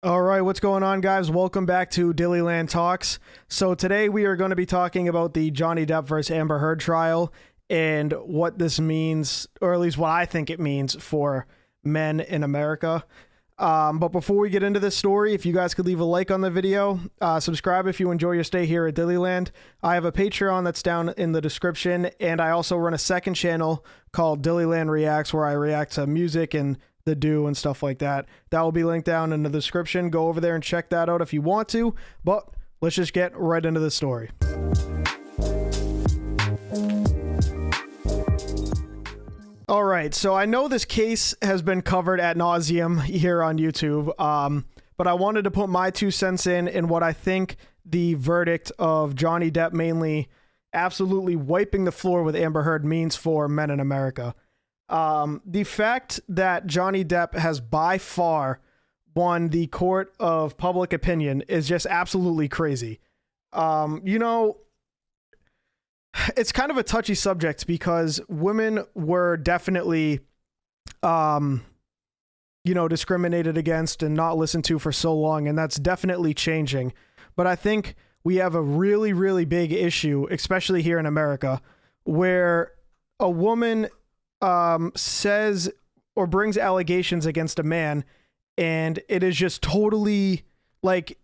All right, what's going on, guys? Welcome back to Dillyland Talks. So today we are going to be talking about the Johnny Depp versus Amber Heard trial and what this means, or at least what I think it means for men in America. But before we get into this story, if you guys could leave a like on the video, subscribe if you enjoy your stay here at Dillyland. I have a Patreon that's down in the description, and I also run a second channel called Dillyland Reacts where I react to music and the do and stuff like that. That will be linked down in the description. Go over there and check that out if you want to. But let's just get right into the story. All right, so I know this case has been covered ad nauseum here on YouTube, but I wanted to put my 2 cents in what I think the verdict of Johnny Depp mainly absolutely wiping the floor with Amber Heard means for men in America. The fact that Johnny Depp has by far won the court of public opinion is just absolutely crazy. It's kind of a touchy subject because women were definitely, discriminated against and not listened to for so long, and that's definitely changing. But I think we have a really, really big issue, especially here in America, where a woman says or brings allegations against a man, and it is just totally like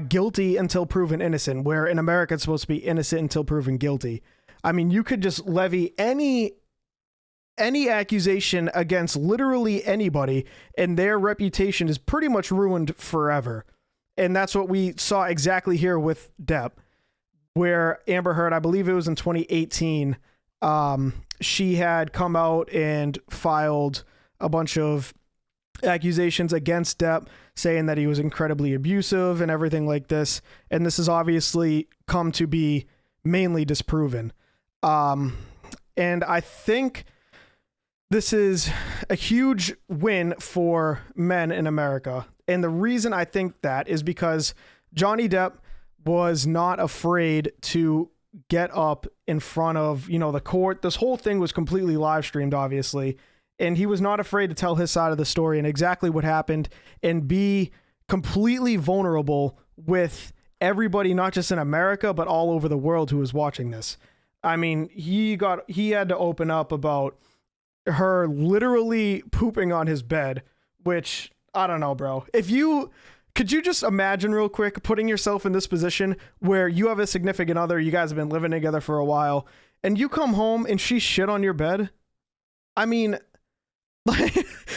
guilty until proven innocent, where in America it's supposed to be innocent until proven guilty. I mean, you could just levy any accusation against literally anybody, and their reputation is pretty much ruined forever. And that's what we saw exactly here with Depp, where Amber Heard, I believe it was in 2018, she had come out and filed a bunch of accusations against Depp, saying that he was incredibly abusive and everything like this. And this has obviously come to be mainly disproven. And I think this is a huge win for men in America. And the reason I think that is because Johnny Depp was not afraid to get up in front of, the court. This whole thing was completely live streamed, obviously. And he was not afraid to tell his side of the story and exactly what happened and be completely vulnerable with everybody, not just in America, but all over the world who was watching this. I mean, he had to open up about her literally pooping on his bed, which I don't know, bro. Could you just imagine real quick putting yourself in this position where you have a significant other, you guys have been living together for a while, and you come home and she shit on your bed? I mean,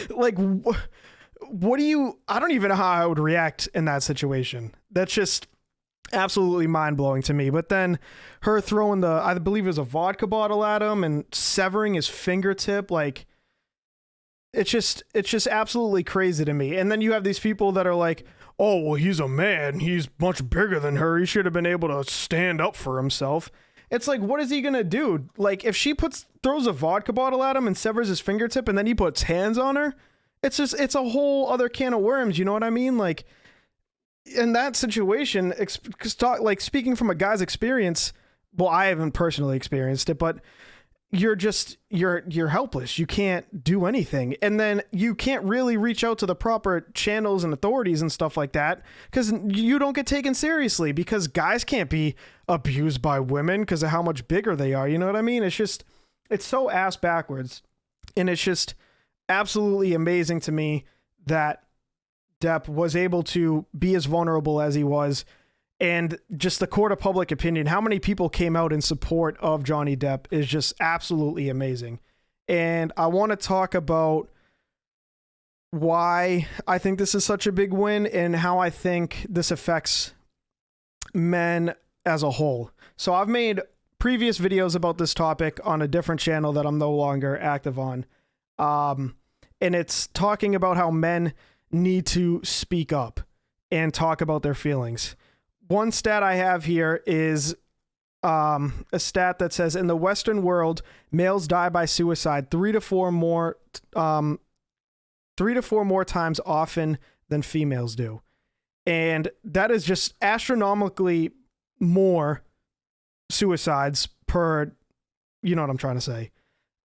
like, what do you, I don't even know how I would react in that situation. That's just absolutely mind blowing to me. But then her throwing I believe it was a vodka bottle at him and severing his fingertip, like, it's just absolutely crazy to me. And then you have these people that are like, oh, well, he's a man. He's much bigger than her. He should have been able to stand up for himself. It's like, what is he going to do? Like, if she throws a vodka bottle at him and severs his fingertip and then he puts hands on her, it's a whole other can of worms. You know what I mean? Like, in that situation, like, speaking from a guy's experience, well, I haven't personally experienced it, but you're helpless. You can't do anything. And then you can't really reach out to the proper channels and authorities and stuff like that because you don't get taken seriously, because guys can't be abused by women because of how much bigger they are. You know what I mean? It's so ass backwards. And it's just absolutely amazing to me that Depp was able to be as vulnerable as he was. And just the court of public opinion, how many people came out in support of Johnny Depp is just absolutely amazing. And I want to talk about why I think this is such a big win and how I think this affects men as a whole. So I've made previous videos about this topic on a different channel that I'm no longer active on. And it's talking about how men need to speak up and talk about their feelings. One stat I have here is a stat that says in the Western world, males die by suicide 3 to 4 more times often than females do. And that is just astronomically more suicides per, you know what I'm trying to say.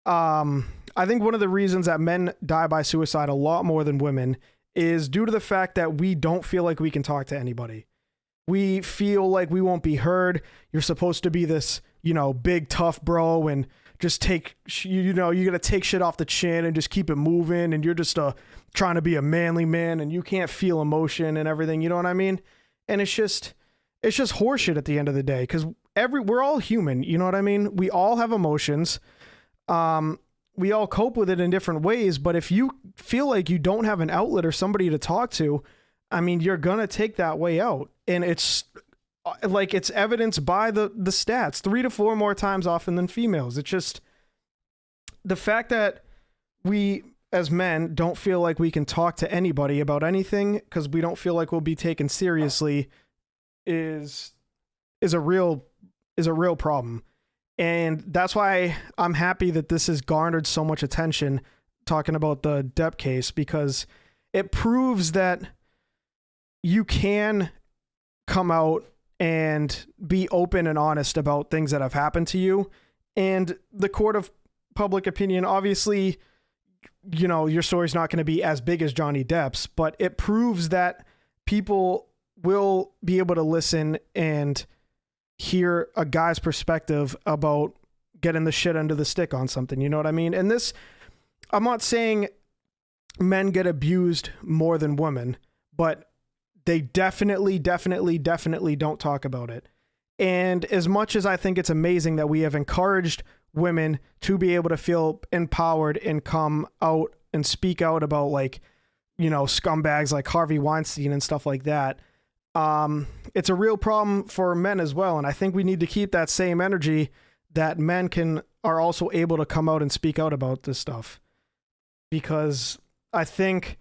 I think one of the reasons that men die by suicide a lot more than women is due to the fact that we don't feel like we can talk to anybody. We feel like we won't be heard. You're supposed to be this, big tough bro and just take, you got to take shit off the chin and just keep it moving. And you're just trying to be a manly man and you can't feel emotion and everything. You know what I mean? And it's just horseshit at the end of the day, because we're all human. You know what I mean? We all have emotions. We all cope with it in different ways. But if you feel like you don't have an outlet or somebody to talk to, I mean, you're going to take that way out. And it's evidenced by the stats 3 to 4 more times often than females. It's just the fact that we as men don't feel like we can talk to anybody about anything because we don't feel like we'll be taken seriously is a real problem. And that's why I'm happy that this has garnered so much attention, talking about the Depp case, because it proves that you can come out and be open and honest about things that have happened to you. And the court of public opinion, obviously, your story's not going to be as big as Johnny Depp's, but it proves that people will be able to listen and hear a guy's perspective about getting the shit under the stick on something. You know what I mean? And this, I'm not saying men get abused more than women, but they definitely don't talk about it. And as much as I think it's amazing that we have encouraged women to be able to feel empowered and come out and speak out about scumbags like Harvey Weinstein and stuff like that, it's a real problem for men as well. And I think we need to keep that same energy that men are also able to come out and speak out about this stuff. Because I think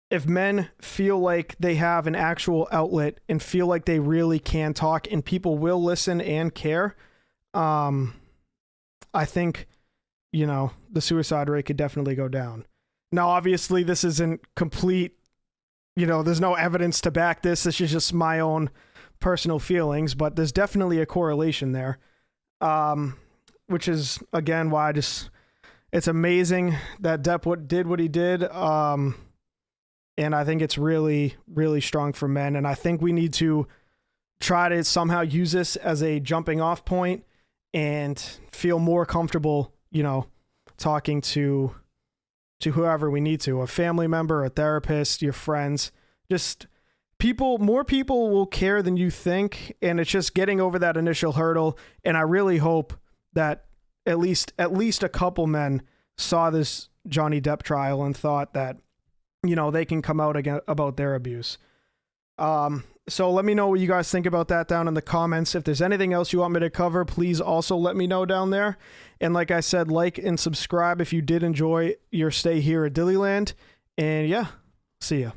if men feel like they have an actual outlet and feel like they really can talk and people will listen and care, I think, the suicide rate could definitely go down. Now, obviously, this isn't complete, there's no evidence to back this. This is just my own personal feelings, but there's definitely a correlation there, which is, again, why it's amazing that Depp did what he did. And I think it's really, really strong for men. And I think we need to try to somehow use this as a jumping off point and feel more comfortable, talking to whoever we need to, a family member, a therapist, your friends, just more people will care than you think. And it's just getting over that initial hurdle. And I really hope that at least a couple men saw this Johnny Depp trial and thought that, they can come out again about their abuse. So let me know what you guys think about that down in the comments. If there's anything else you want me to cover, please also let me know down there. And like I said, like and subscribe if you did enjoy your stay here at Dillyland. And yeah, see ya.